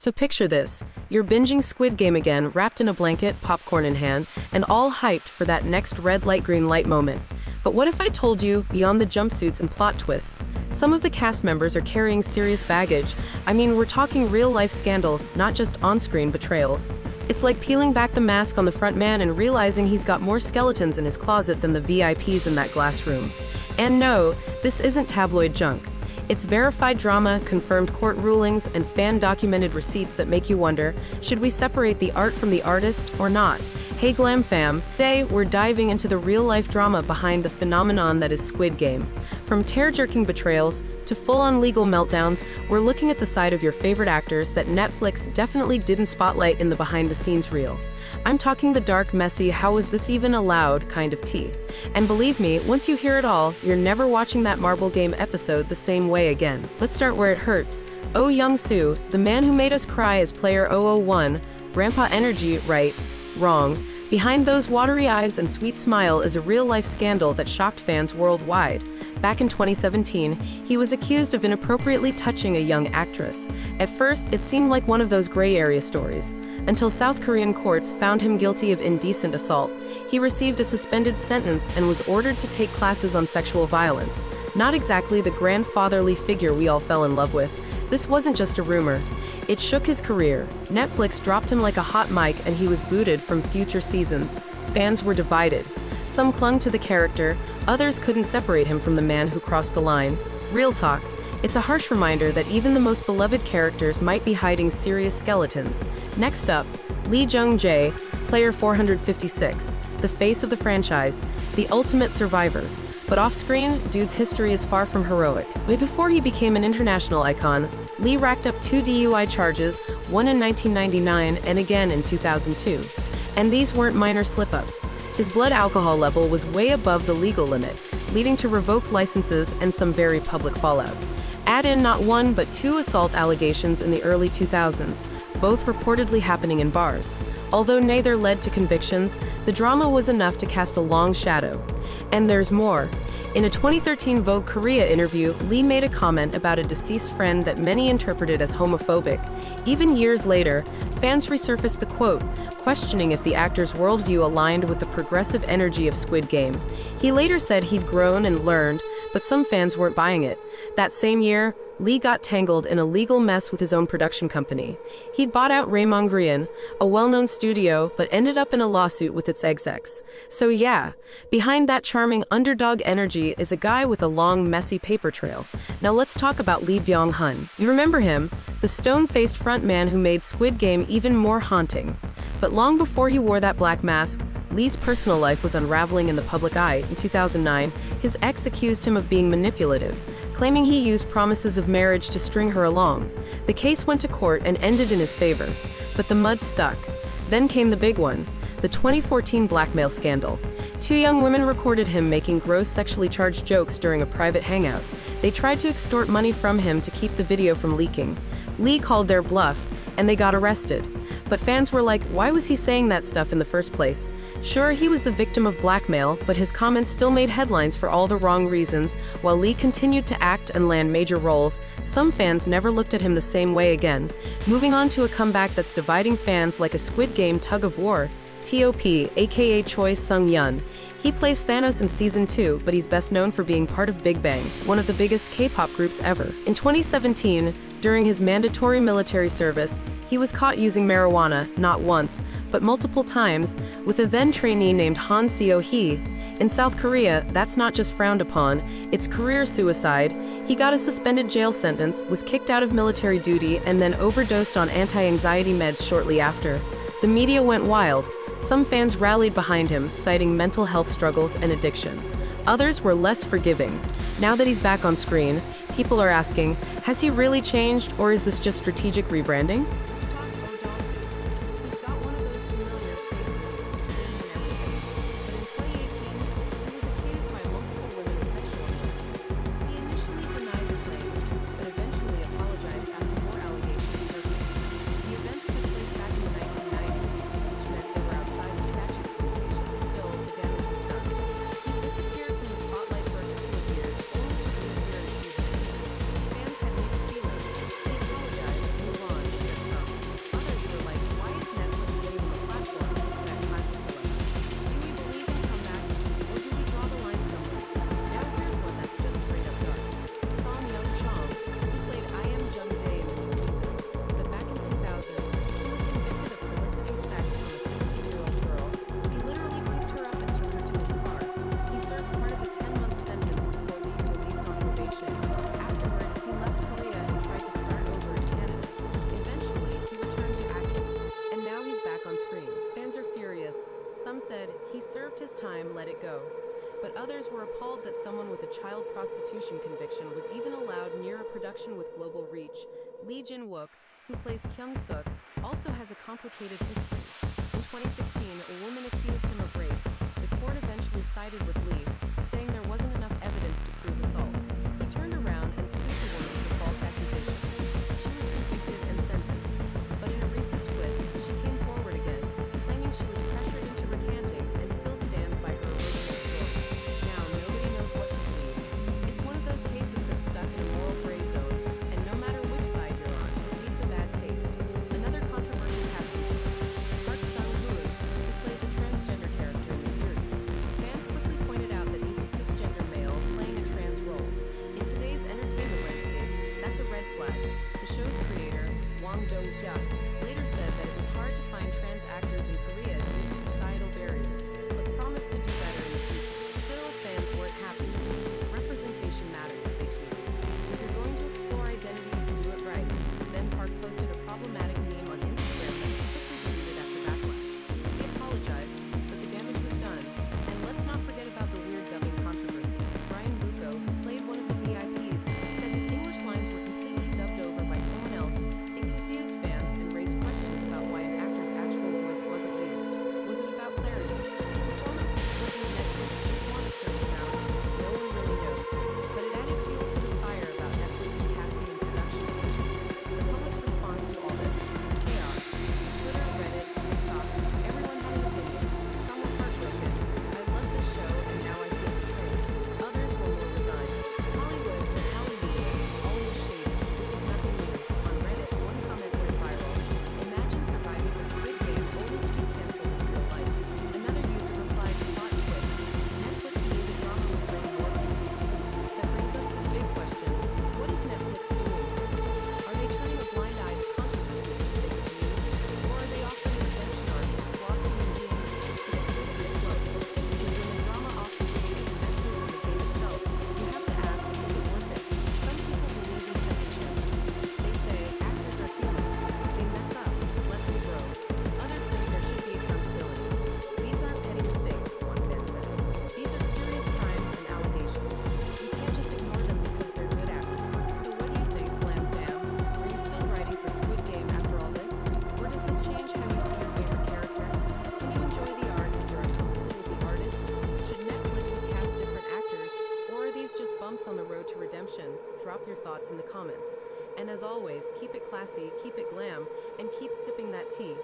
So picture this. You're binging Squid Game again, wrapped in a blanket, popcorn in hand, and all hyped for that next red light green light moment. But what if I told you, beyond the jumpsuits and plot twists, some of the cast members are carrying serious baggage? I mean, we're talking real-life scandals, not just on-screen betrayals. It's like peeling back the mask on the front man and realizing he's got more skeletons in his closet than the VIPs in that glass room. And no, this isn't tabloid junk. It's verified drama, confirmed court rulings, and fan-documented receipts that make you wonder, should we separate the art from the artist or not? Hey Glam fam, today we're diving into the real-life drama behind the phenomenon that is Squid Game. From tear-jerking betrayals to full-on legal meltdowns, we're looking at the side of your favorite actors that Netflix definitely didn't spotlight in the behind-the-scenes reel. I'm talking the dark, messy, how was this even allowed kind of tea. And believe me, once you hear it all, you're never watching that Marble Game episode the same way again. Let's start where it hurts. Oh Young-soo, the man who made us cry as player 001, Grandpa Energy, right, wrong. Behind those watery eyes and sweet smile is a real-life scandal that shocked fans worldwide. Back in 2017, he was accused of inappropriately touching a young actress. At first, it seemed like one of those gray area stories, until South Korean courts found him guilty of indecent assault. He received a suspended sentence and was ordered to take classes on sexual violence. Not exactly the grandfatherly figure we all fell in love with. This wasn't just a rumor. It shook his career. Netflix dropped him like a hot mic and he was booted from future seasons. Fans were divided. Some clung to the character, others couldn't separate him from the man who crossed the line. Real talk. It's a harsh reminder that even the most beloved characters might be hiding serious skeletons. Next up, Jung-jae, player 456, the face of the franchise, the ultimate survivor. But off-screen, dude's history is far from heroic. But before he became an international icon, Lee racked up 2 DUI charges, one in 1999 and again in 2002. And these weren't minor slip-ups. His blood alcohol level was way above the legal limit, leading to revoked licenses and some very public fallout. Add in not one but 2 assault allegations in the early 2000s, both reportedly happening in bars. Although neither led to convictions, the drama was enough to cast a long shadow. And there's more. In a 2013 Vogue Korea interview, Lee made a comment about a deceased friend that many interpreted as homophobic. Even years later, fans resurfaced the quote, questioning if the actor's worldview aligned with the progressive energy of Squid Game. He later said he'd grown and learned, but some fans weren't buying it. That same year, Lee got tangled in a legal mess with his own production company. He'd bought out Raymond Grien, a well-known studio, but ended up in a lawsuit with its execs. So yeah, behind that charming underdog energy is a guy with a long, messy paper trail. Now let's talk about Byung-hun. You remember him? The stone-faced frontman who made Squid Game even more haunting. But long before he wore that black mask, Lee's personal life was unraveling in the public eye. In 2009, his ex accused him of being manipulative, claiming he used promises of marriage to string her along. The case went to court and ended in his favor, but the mud stuck. Then came the big one, the 2014 blackmail scandal. 2 young women recorded him making gross sexually charged jokes during a private hangout. They tried to extort money from him to keep the video from leaking. Lee called their bluff, and they got arrested. But fans were like, why was he saying that stuff in the first place? Sure, he was the victim of blackmail, but his comments still made headlines for all the wrong reasons. While Lee continued to act and land major roles, some fans never looked at him the same way again. Moving on to a comeback that's dividing fans like a Squid Game tug-of-war, T.O.P, aka Choi Sung-yeon. He plays Thanos in Season 2, but he's best known for being part of Big Bang, one of the biggest K-pop groups ever. In 2017, during his mandatory military service, he was caught using marijuana, not once, but multiple times, with a then trainee named Han Seo-hee. In South Korea, that's not just frowned upon, it's career suicide. He got a suspended jail sentence, was kicked out of military duty, and then overdosed on anti-anxiety meds shortly after. The media went wild. Some fans rallied behind him, citing mental health struggles and addiction. Others were less forgiving. Now that he's back on screen, people are asking, has he really changed, or is this just strategic rebranding? time, let it go. But others were appalled that someone with a child prostitution conviction was even allowed near a production with global reach. Lee Jin-wook, who plays Kyung-suk, also has a complicated history. In 2016, a woman accused him of rape. The court eventually sided with Lee, saying there wasn't enough evidence to prove assault. He turned around and sued the woman for false accusations. She was convicted and sentenced. But in a recent twist, she came forward again, claiming she was pressured into recanting and still stands by her original story. Now, nobody knows what to believe. It's one of those cases that's stuck in a moral gray zone, and no matter which side you're on, it leaves a bad taste. Another controversial casting choice, Park Sung-hoon, who plays a transgender character in the series. Fans quickly pointed out that he's a cisgender male playing a trans role. In today's entertainment landscape, that's a red flag. The show's creator, Wang Dong-hyuk, later said that it was hard to find trans actors in Korea due to societal barriers, but promised to do better in the future. Still, fans weren't happy. Representation matters, they tweeted. If you're going to explore identity, do it right. Then Park posted a problematic meme on Instagram that was quickly deleted after backlash. He apologized, but the damage was done. And let's not forget about the weird dubbing controversy. Brian Luco, who played one of the VIPs, said his English lines were completely dubbed over by someone else. It confused fans and raised questions about why an actor's actual voice wasn't used. Was it about clarity? Which almost looking at Netflix just want a certain sound? No one really knows. But it added fuel to the fire about Netflix's casting and production decisions. The public's response to all this? Chaos. Twitter, Reddit, TikTok, everyone had an opinion. Some were heartbroken. I love this show and now I feel betrayed. Others were more resigned. Hollywood, the Hollywood, always shady. This is nothing new. On Reddit, one comment went viral. Imagine surviving a Squid Game only to be canceled in real life. Another user replied, plot twist. Netflix knew the drama would bring more views. That brings us to the big question. What is Netflix doing? Are they turning a blind eye to controversy for the sake of views? Or are they offering redemption arcs to flawed human beings? It's a slippery slope. Because when the drama offscreen is invested in the game itself, you have to ask, is it worth it? Some people believe in second chances. They say, actors are human. If they mess up, let them grow. Others think there should be accountability. These aren't petty mistakes, one fan said. These are serious crimes and allegations. You can't just ignore them because they're good actors. So what do you think, Glam fam? Are you still writing for Squid Game after all this? Or does this change how you see your favorite characters? Can you enjoy the art if you're uncomfortable with the artist? Should Netflix have cast different actors? Or are these just bumps on the road to redemption? Drop your thoughts in the comments. And as always, keep it classy, keep it glam, and keep sipping that tea.